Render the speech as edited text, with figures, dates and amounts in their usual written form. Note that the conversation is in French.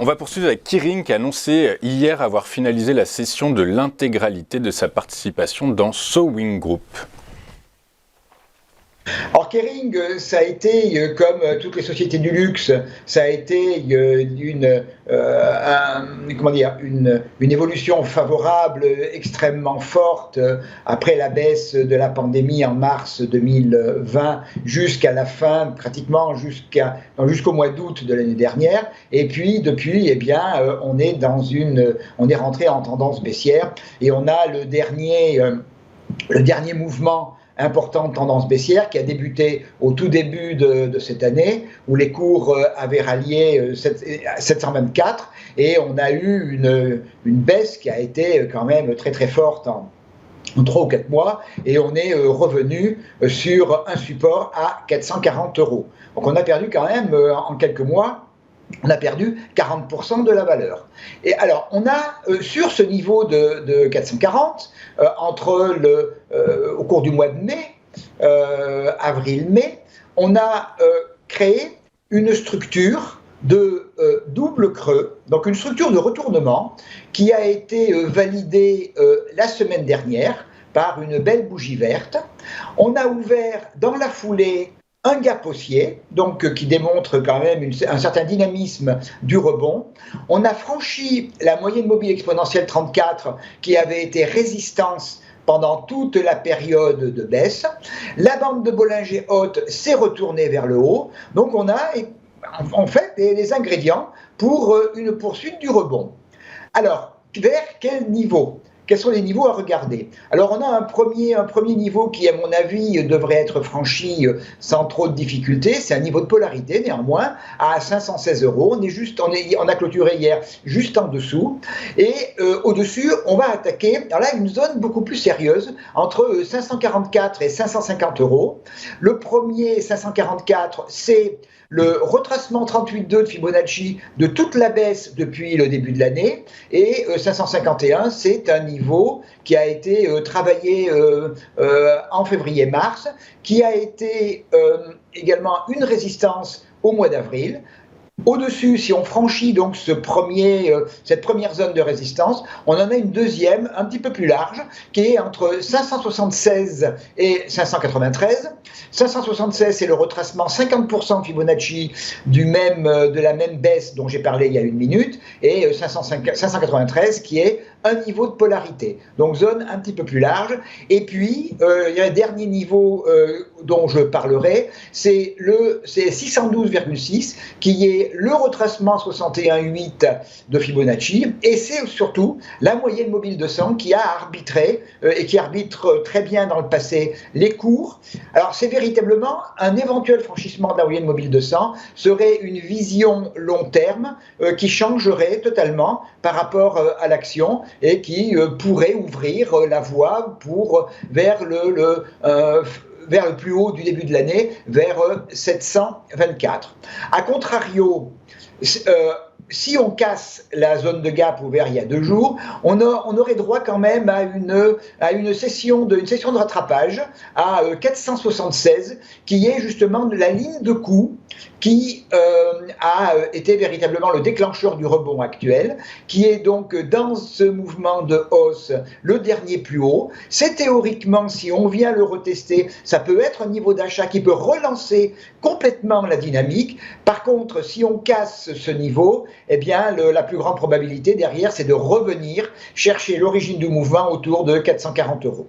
On va poursuivre avec Kering qui a annoncé hier avoir finalisé la cession de l'intégralité de sa participation dans Sewing Group. Alors Kering, ça a été, comme toutes les sociétés du luxe, ça a été une évolution favorable extrêmement forte après la baisse de la pandémie en mars 2020 jusqu'à la fin, pratiquement jusqu'au mois d'août de l'année dernière. Et puis depuis, eh bien, on est rentré en tendance baissière et on a le dernier mouvement important de tendance baissière qui a débuté au tout début de cette année où les cours avaient rallié 724 et on a eu une baisse qui a été quand même très très forte en 3 ou 4 mois et on est revenu sur un support à 440 €. Donc on a perdu quand même en quelques mois. On a perdu 40% de la valeur. Et alors, on a sur ce niveau de 440, au cours du mois de mai, avril-mai, on a créé une structure de double creux, donc une structure de retournement qui a été validée la semaine dernière par une belle bougie verte. On a ouvert dans la foulée un gap haussier, donc qui démontre quand même un certain dynamisme du rebond. On a franchi la moyenne mobile exponentielle 34 qui avait été résistance pendant toute la période de baisse. La bande de Bollinger haute s'est retournée vers le haut. Donc on a en fait les ingrédients pour une poursuite du rebond. Alors, vers quel niveau ? Quels sont les niveaux à regarder? Alors on a un premier niveau qui, à mon avis, devrait être franchi sans trop de difficultés. C'est un niveau de polarité, néanmoins, à 516 €. On a clôturé hier juste en dessous. Et au-dessus, on va attaquer alors là, une zone beaucoup plus sérieuse, entre 544 et 550 €. Le premier 544, c'est le retracement 38,2 de Fibonacci de toute la baisse depuis le début de l'année, et 551, c'est un niveau qui a été travaillé en février-mars, qui a été également une résistance au mois d'avril. Au-dessus, si on franchit donc cette première zone de résistance, on en a une deuxième, un petit peu plus large, qui est entre 576 et 593. 576, c'est le retracement 50% de Fibonacci de la même baisse dont j'ai parlé il y a une minute, et 593 qui est un niveau de polarité. Donc zone un petit peu plus large. Et puis, il y a un dernier niveau dont je parlerai, c'est 612,6 qui est le retracement 61,8 de Fibonacci, et c'est surtout la moyenne mobile de 100 qui a arbitré et qui arbitre très bien dans le passé les cours. Alors c'est véritablement un éventuel franchissement de la moyenne mobile de 100 serait une vision long terme qui changerait totalement par rapport à l'action et qui pourrait ouvrir la voie vers le plus haut du début de l'année, vers 724. A contrario, si on casse la zone de gap ouverte il y a 2 jours, on aurait droit quand même à une session de rattrapage à 476, qui est justement la ligne de coup qui a été véritablement le déclencheur du rebond actuel, qui est donc dans ce mouvement de hausse le dernier plus haut. C'est théoriquement, si on vient le retester, ça peut être un niveau d'achat qui peut relancer complètement la dynamique. Par contre, si on casse ce niveau, eh bien, la plus grande probabilité derrière, c'est de revenir chercher l'origine du mouvement autour de 440 €.